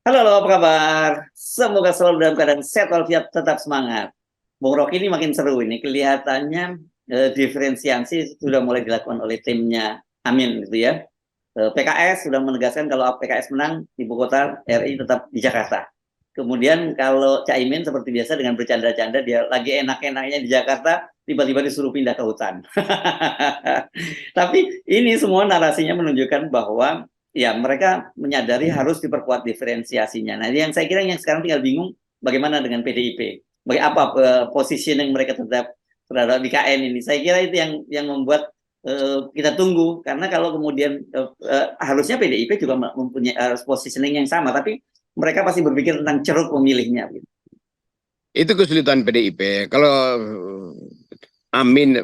Halo, halo, apa kabar? Semoga selalu dalam keadaan sehat walafiat, tetap semangat. Bung Rocky ini makin seru ini. Kelihatannya diferensiasi sudah mulai dilakukan oleh timnya Amin gitu ya. PKS sudah menegaskan kalau PKS menang, ibu kota RI tetap di Jakarta. Kemudian kalau Caimin seperti biasa dengan bercanda-canda, dia lagi enak-enaknya di Jakarta, tiba-tiba disuruh pindah ke hutan. Tapi ini semua narasinya menunjukkan bahwa ya mereka menyadari harus diperkuat diferensiasinya. Nah, yang saya kira yang sekarang tinggal bingung bagaimana dengan PDIP. Bagaimana apa positioning mereka terhadap BKN ini. Saya kira itu yang membuat kita tunggu, karena kalau kemudian harusnya PDIP juga mempunyai positioning yang sama, tapi mereka pasti berpikir tentang ceruk pemilihnya. Itu kesulitan PDIP. Kalau Amin,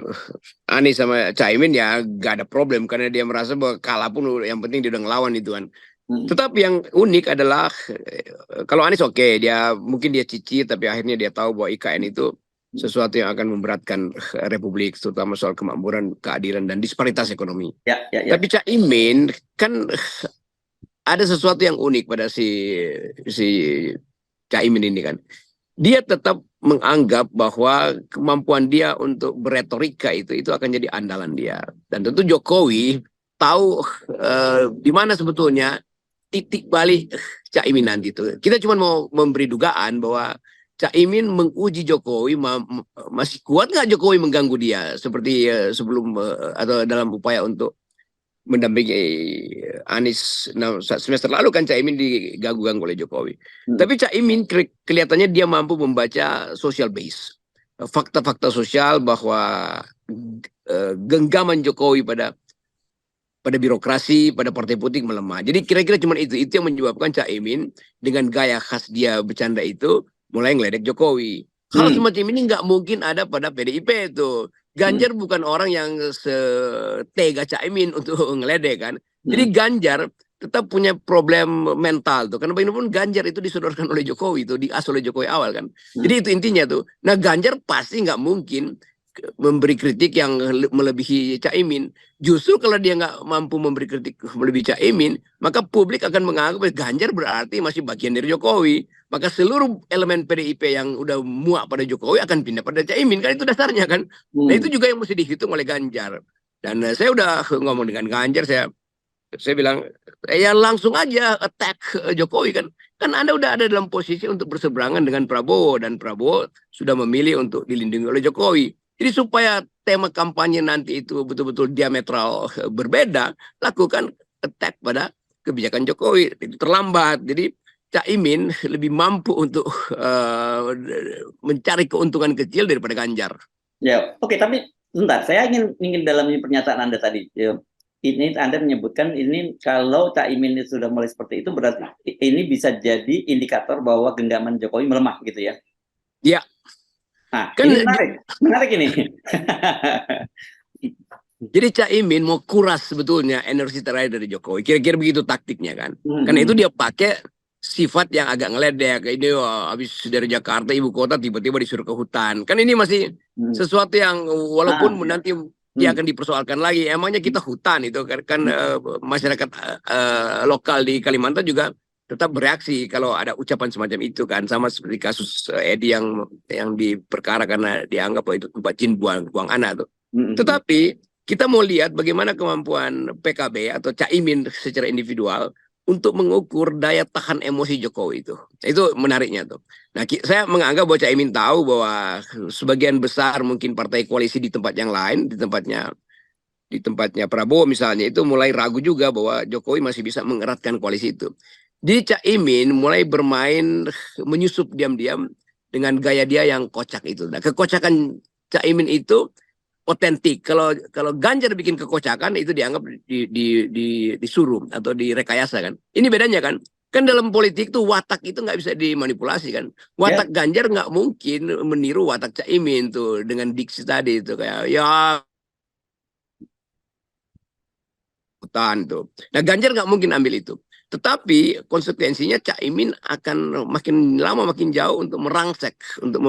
Anies sama Caimin ya gak ada problem karena dia merasa bahwa kalah pun yang penting dia udah ngelawan itu kan. Tetapi yang unik adalah kalau Anies oke, dia mungkin dia cicit tapi akhirnya dia tahu bahwa IKN itu sesuatu yang akan memberatkan Republik, terutama soal kemakmuran, keadilan dan disparitas ekonomi. Ya. Tapi Caimin kan ada sesuatu yang unik pada si Caimin ini kan. Dia tetap menganggap bahwa kemampuan dia untuk beretorika itu akan jadi andalan dia. Dan tentu Jokowi tahu di mana sebetulnya titik balik Caimin nanti itu. Kita cuma mau memberi dugaan bahwa Caimin menguji Jokowi masih kuat nggak Jokowi mengganggu dia seperti sebelum atau dalam upaya untuk mendampingi Anies. Nah, semester lalu kan Caimin diganggu-ganggu oleh Jokowi. Tapi Caimin kelihatannya dia mampu membaca social base. Fakta-fakta sosial bahwa genggaman Jokowi pada birokrasi, pada partai politik melemah. Jadi kira-kira cuma itu yang menyebabkan Caimin dengan gaya khas dia bercanda itu mulai ngeledek Jokowi. Hal semacam ini nggak mungkin ada pada PDIP itu. Ganjar bukan orang yang setega Caimin untuk ngeledek kan. Jadi Ganjar tetap punya problem mental tuh. Karena bagaimanapun Ganjar itu disodorkan oleh Jokowi itu, diasuh oleh Jokowi awal kan. Jadi itu intinya tuh. Nah Ganjar pasti nggak mungkin memberi kritik yang melebihi Caimin. Justru kalau dia nggak mampu memberi kritik melebihi Caimin, maka publik akan menganggap Ganjar berarti masih bagian dari Jokowi. Maka seluruh elemen PDIP yang udah muak pada Jokowi akan pindah pada Caimin. Kan itu dasarnya kan. Nah itu juga yang mesti dihitung oleh Ganjar. Dan saya udah ngomong dengan Ganjar, saya bilang, ya langsung aja attack Jokowi kan. Kan Anda udah ada dalam posisi untuk berseberangan dengan Prabowo. Dan Prabowo sudah memilih untuk dilindungi oleh Jokowi. Jadi supaya tema kampanye nanti itu betul-betul diametral berbeda, lakukan attack pada kebijakan Jokowi. Itu terlambat. Jadi Caimin lebih mampu untuk mencari keuntungan kecil daripada Ganjar. Ya, oke, tapi sebentar, saya ingin dalami pernyataan Anda tadi. Ya, ini Anda menyebutkan ini kalau Caimin sudah mulai seperti itu, berarti ini bisa jadi indikator bahwa genggaman Jokowi melemah gitu ya? Ya. Nah, kan ini menarik ini. Jadi Caimin mau kuras sebetulnya energi terakhir dari Jokowi. Kira-kira begitu taktiknya kan. Karena itu dia pakai sifat yang agak ngeledek. Ini habis dari Jakarta ibu kota tiba-tiba disuruh ke hutan. Kan ini masih sesuatu yang walaupun nanti dia akan dipersoalkan lagi. Emangnya kita hutan itu kan masyarakat lokal di Kalimantan juga tetap bereaksi kalau ada ucapan semacam itu kan, sama seperti kasus Edi yang diperkara karena dianggap bahwa itu tempat jin buang anak tuh. Tetapi kita mau lihat bagaimana kemampuan PKB atau Caimin secara individual untuk mengukur daya tahan emosi Jokowi itu. Itu menariknya tuh. Nah, saya menganggap bahwa Caimin tahu bahwa sebagian besar mungkin partai koalisi di tempat yang lain, di tempatnya Prabowo misalnya, itu mulai ragu juga bahwa Jokowi masih bisa mengeratkan koalisi itu. Jadi Caimin mulai bermain menyusup diam-diam dengan gaya dia yang kocak itu. Nah, kekocakan Caimin itu otentik. Kalau Ganjar bikin kekocakan itu dianggap disuruh atau direkayasa kan. Ini bedanya kan. Kan dalam politik tuh watak itu nggak bisa dimanipulasi kan. Watak Ganjar nggak mungkin meniru watak Caimin tuh dengan diksi tadi itu kayak ya hutan tuh. Nah Ganjar nggak mungkin ambil itu. Tetapi konsekuensinya Caimin akan makin lama makin jauh untuk merangsek, untuk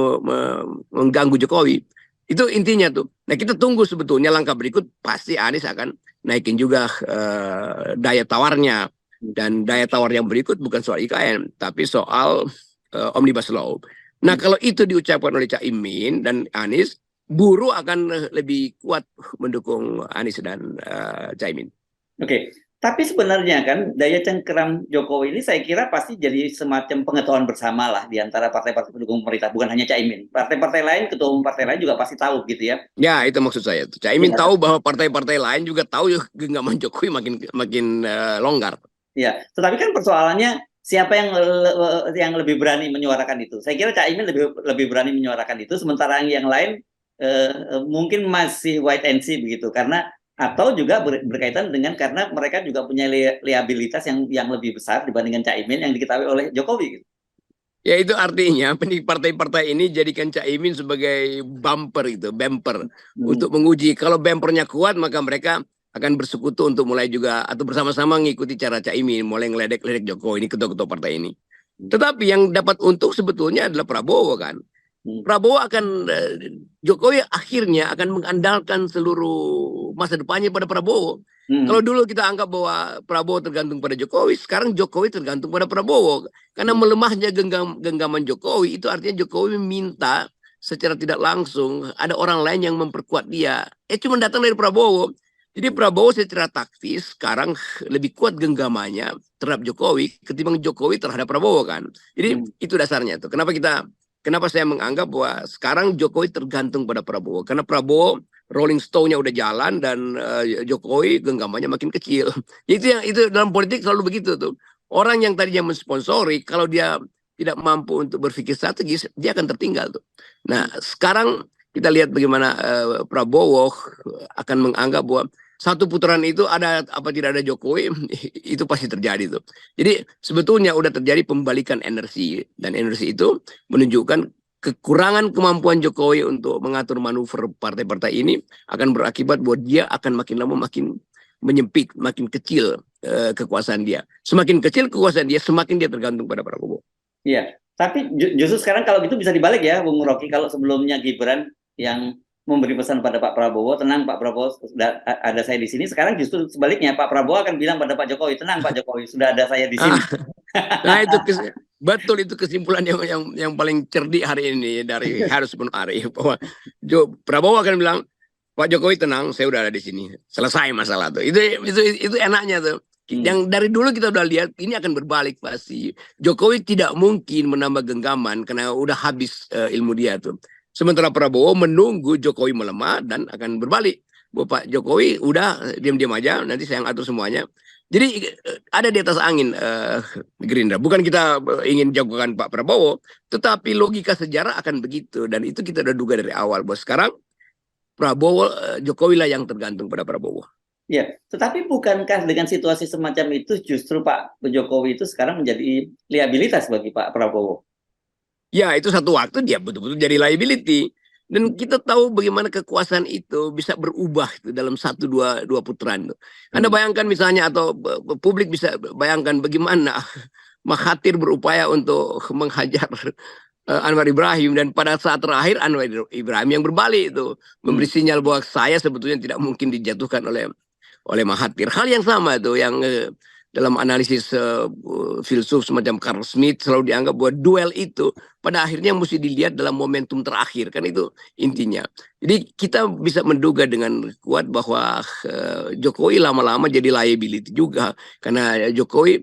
mengganggu Jokowi. Itu intinya tuh. Nah kita tunggu sebetulnya langkah berikut pasti Anies akan naikin juga daya tawarnya. Dan daya tawar yang berikut bukan soal IKN, tapi soal Omnibus Law. Nah, kalau itu diucapkan oleh Cak Imin dan Anies, buruh akan lebih kuat mendukung Anies dan Cak Imin. Oke, tapi sebenarnya kan daya cengkeram Jokowi ini saya kira pasti jadi semacam pengetahuan bersama lah di antara partai-partai pendukung pemerintah, bukan hanya Caimin. Partai-partai lain, ketua umum partai lain juga pasti tahu gitu ya. Ya, itu maksud saya. Cak Imin Ya, tahu bahwa partai-partai lain juga tahu genggaman Jokowi makin longgar. ya. Tetapi kan persoalannya siapa yang lebih berani menyuarakan itu? Saya kira Caimin lebih berani menyuarakan itu, sementara yang lain mungkin masih wait and see begitu, karena atau juga berkaitan dengan karena mereka juga punya liabilitas yang lebih besar dibandingkan Caimin yang diketahui oleh Jokowi. Gitu. Ya, itu artinya partai-partai ini jadikan Cak Imin sebagai bumper untuk menguji. Kalau bumpernya kuat, maka mereka akan bersekutu untuk mulai juga atau bersama-sama mengikuti cara Cak Imin, mulai ngeledek-ledek Jokowi ini, ketua-ketua partai ini. Tetapi yang dapat untung sebetulnya adalah Prabowo kan. Prabowo akan Jokowi akhirnya akan mengandalkan seluruh masa depannya pada Prabowo. Kalau dulu kita anggap bahwa Prabowo tergantung pada Jokowi, sekarang Jokowi tergantung pada Prabowo. Karena melemahnya genggaman Jokowi, itu artinya Jokowi minta secara tidak langsung ada orang lain yang memperkuat dia. Cuma datang dari Prabowo. Jadi Prabowo secara taktis sekarang lebih kuat genggamannya terhadap Jokowi ketimbang Jokowi terhadap Prabowo kan. Jadi itu dasarnya tuh. Kenapa saya menganggap bahwa sekarang Jokowi tergantung pada Prabowo? Karena Prabowo Rolling Stone-nya udah jalan dan Jokowi genggamannya makin kecil. Itu dalam politik selalu begitu tuh. Orang yang tadinya mensponsori, kalau dia tidak mampu untuk berpikir strategis, dia akan tertinggal tuh. Nah, sekarang kita lihat bagaimana Prabowo akan menganggap bahwa satu putaran itu ada apa tidak ada Jokowi, itu pasti terjadi tuh. Jadi sebetulnya udah terjadi pembalikan energi, dan energi itu menunjukkan kekurangan kemampuan Jokowi untuk mengatur manuver partai-partai ini akan berakibat bahwa dia akan makin lama makin menyempit, makin kecil kekuasaan dia. Semakin kecil kekuasaan dia, semakin dia tergantung pada Prabowo. Iya, tapi justru sekarang kalau gitu bisa dibalik ya, Bung Rocky. Kalau sebelumnya Gibran yang memberi pesan pada Pak Prabowo, tenang Pak Prabowo, sudah ada saya di sini. Sekarang justru sebaliknya, Pak Prabowo akan bilang pada Pak Jokowi, tenang Pak Jokowi, sudah ada saya di sini. Nah, betul, itu kesimpulan yang paling cerdik hari ini dari Harus Penuh Arif, bahwa Prabowo akan bilang, Pak Jokowi tenang, saya udah ada di sini, selesai masalah tuh. Itu enaknya tuh. Yang dari dulu kita udah lihat ini akan berbalik pasti. Jokowi tidak mungkin menambah genggaman karena udah habis ilmu dia tuh. Sementara Prabowo menunggu Jokowi melemah dan akan berbalik. Pak Jokowi udah diam-diam aja, nanti saya yang atur semuanya. Jadi ada di atas angin Gerindra. Bukan kita ingin jagokan Pak Prabowo, tetapi logika sejarah akan begitu. Dan itu kita udah duga dari awal. Bahwa sekarang Prabowo, Jokowi lah yang tergantung pada Prabowo. Ya, tetapi bukankah dengan situasi semacam itu justru Pak Jokowi itu sekarang menjadi liabilitas bagi Pak Prabowo? Ya, itu satu waktu dia betul-betul jadi liability. Dan kita tahu bagaimana kekuasaan itu bisa berubah itu dalam dua putaran. Anda bayangkan misalnya, atau publik bisa bayangkan bagaimana Mahathir berupaya untuk menghajar Anwar Ibrahim, dan pada saat terakhir Anwar Ibrahim yang berbalik itu memberi sinyal bahwa saya sebetulnya tidak mungkin dijatuhkan oleh Mahathir. Hal yang sama tuh yang dalam analisis filsuf semacam Carl Smith selalu dianggap bahwa duel itu pada akhirnya mesti dilihat dalam momentum terakhir, kan itu intinya. Jadi kita bisa menduga dengan kuat bahwa Jokowi lama-lama jadi liability juga, karena Jokowi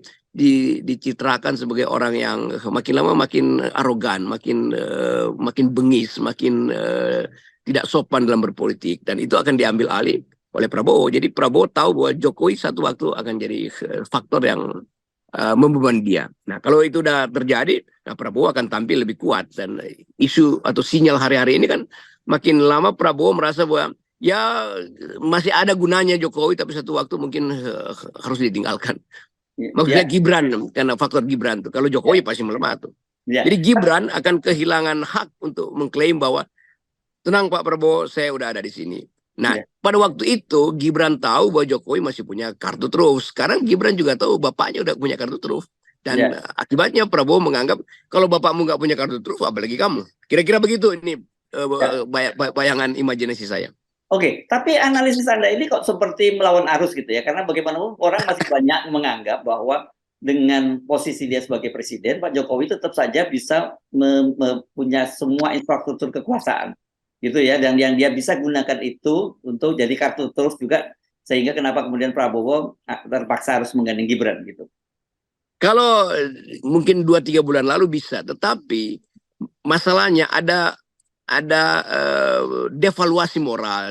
dicitrakan sebagai orang yang makin lama makin arogan, makin bengis, makin tidak sopan dalam berpolitik, dan itu akan diambil alih oleh Prabowo. Jadi Prabowo tahu bahwa Jokowi satu waktu akan jadi faktor yang membebani dia. Nah, kalau itu udah terjadi, nah Prabowo akan tampil lebih kuat, dan isu atau sinyal hari-hari ini kan makin lama Prabowo merasa bahwa ya masih ada gunanya Jokowi, tapi satu waktu mungkin harus ditinggalkan. Maksudnya Gibran, karena faktor Gibran tuh. Kalau Jokowi pasti melemah tuh. Jadi Gibran akan kehilangan hak untuk mengklaim bahwa tenang Pak Prabowo, saya udah ada di sini. Nah, pada waktu itu Gibran tahu bahwa Jokowi masih punya kartu truf. Sekarang Gibran juga tahu bapaknya udah punya kartu truf. Dan akibatnya Prabowo menganggap kalau bapakmu nggak punya kartu truf, apalagi kamu. Kira-kira begitu ini bayangan imajinasi saya. Oke, tapi analisis Anda ini kok seperti melawan arus gitu ya? Karena bagaimanapun orang masih banyak menganggap bahwa dengan posisi dia sebagai presiden, Pak Jokowi tetap saja bisa punya semua infrastruktur kekuasaan, gitu ya. Dan yang dia bisa gunakan itu untuk jadi kartu truf juga, sehingga kenapa kemudian Prabowo terpaksa harus menggandeng Gibran gitu. Kalau mungkin 2-3 bulan lalu bisa, tetapi masalahnya ada devaluasi moral.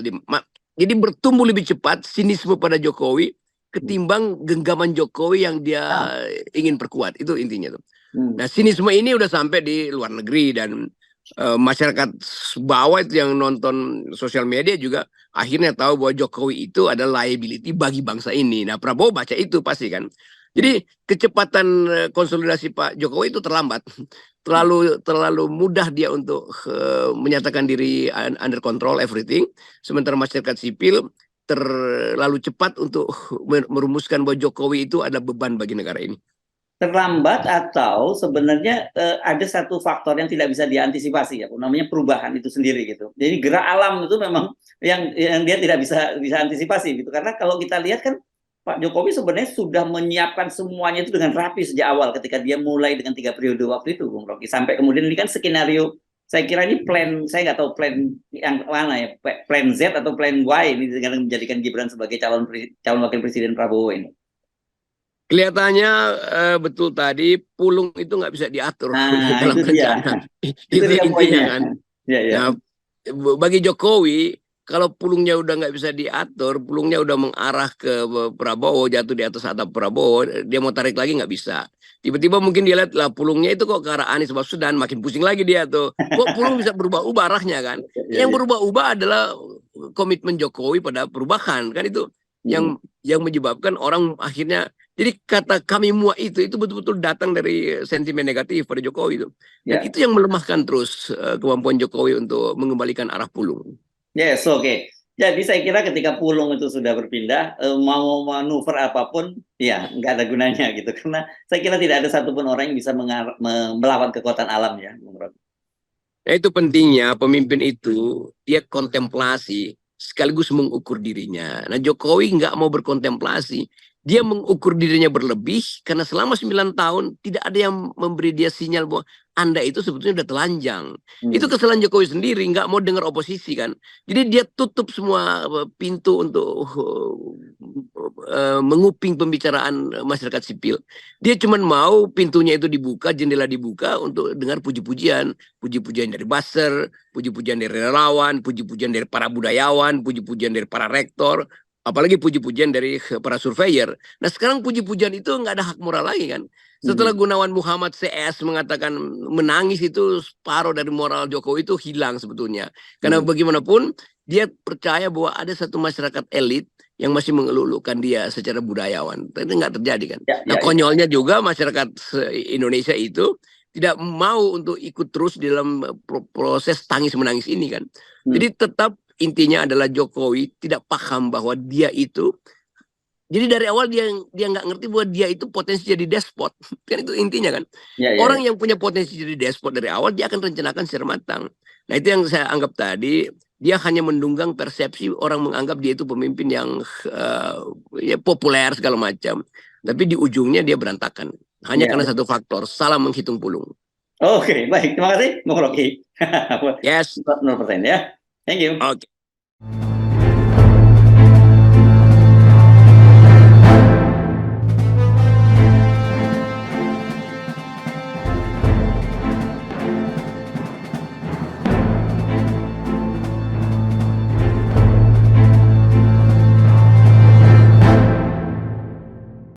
Jadi bertumbuh lebih cepat sinisme pada Jokowi ketimbang genggaman Jokowi yang dia ingin perkuat. Itu intinya tuh. Nah, sinisme ini udah sampai di luar negeri, dan masyarakat bawah itu yang nonton sosial media juga akhirnya tahu bahwa Jokowi itu adalah liability bagi bangsa ini. Nah, Prabowo baca itu pasti kan. Jadi kecepatan konsolidasi Pak Jokowi itu terlambat. Terlalu mudah dia untuk menyatakan diri under control everything, sementara masyarakat sipil terlalu cepat untuk merumuskan bahwa Jokowi itu ada beban bagi negara ini. Terlambat, atau sebenarnya ada satu faktor yang tidak bisa diantisipasi, ya, namanya perubahan itu sendiri gitu. Jadi gerak alam itu memang yang dia tidak bisa antisipasi gitu. Karena kalau kita lihat kan Pak Jokowi sebenarnya sudah menyiapkan semuanya itu dengan rapi sejak awal ketika dia mulai dengan 3 periode waktu itu, Bung Rocky. Sampai kemudian ini kan skenario, saya kira ini plan, saya nggak tahu plan yang mana ya, plan Z atau plan Y ini dengan menjadikan Gibran sebagai calon wakil presiden Prabowo ini. Kelihatannya betul tadi, pulung itu nggak bisa diatur dalam itu rencana. Itu dia intinya poinnya kan. ya. Nah, bagi Jokowi, kalau pulungnya udah nggak bisa diatur, pulungnya udah mengarah ke Prabowo, jatuh di atas atap Prabowo, dia mau tarik lagi nggak bisa. Tiba-tiba mungkin dia lihat lah pulungnya itu kok ke arah Anies Baswedan, makin pusing lagi dia tuh. Kok pulung bisa berubah-ubah arahnya kan? Yang berubah-ubah adalah komitmen Jokowi pada perubahan kan, itu yang menyebabkan orang akhirnya. Jadi kata kami muak itu betul-betul datang dari sentimen negatif pada Jokowi itu. Dan itu yang melemahkan terus kemampuan Jokowi untuk mengembalikan arah pulung. Yes, oke. Jadi saya kira ketika pulung itu sudah berpindah, mau manuver apapun, ya nggak ada gunanya gitu. Karena saya kira tidak ada satupun orang yang bisa melawan kekuatan alam ya. Nah, itu pentingnya pemimpin itu dia kontemplasi sekaligus mengukur dirinya. Nah, Jokowi nggak mau berkontemplasi. Dia mengukur dirinya berlebih karena selama 9 tahun tidak ada yang memberi dia sinyal bahwa Anda itu sebetulnya udah telanjang. Itu kesalahan Jokowi sendiri, nggak mau dengar oposisi kan. Jadi dia tutup semua pintu untuk menguping pembicaraan masyarakat sipil. Dia cuma mau pintunya itu dibuka, jendela dibuka untuk dengar puji-pujian. Puji-pujian dari buzzer, puji-pujian dari relawan, puji-pujian dari para budayawan, puji-pujian dari para rektor, apalagi puji-pujian dari para surveyor. Nah, sekarang puji-pujian itu nggak ada hak moral lagi kan. Setelah Gunawan Muhammad CS mengatakan menangis, itu separuh dari moral Jokowi itu hilang sebetulnya. Karena bagaimanapun dia percaya bahwa ada satu masyarakat elit yang masih mengelulukan dia secara budayawan. Tapi nggak terjadi kan. Nah, konyolnya juga masyarakat Indonesia itu tidak mau untuk ikut terus dalam proses tangis menangis ini kan. Jadi tetap intinya adalah Jokowi tidak paham bahwa dia itu, jadi dari awal dia nggak ngerti bahwa dia itu potensi jadi despot. Kan itu intinya kan. Orang yang punya potensi jadi despot dari awal, dia akan rencanakan secara matang. Nah, itu yang saya anggap tadi, dia hanya mendunggang persepsi orang menganggap dia itu pemimpin yang ya populer segala macam. Tapi di ujungnya dia berantakan. Hanya karena satu faktor, salah menghitung pulung. Oke, baik. Terima kasih, Bung Rocky. Yes. 0% ya. Thank you. Oke.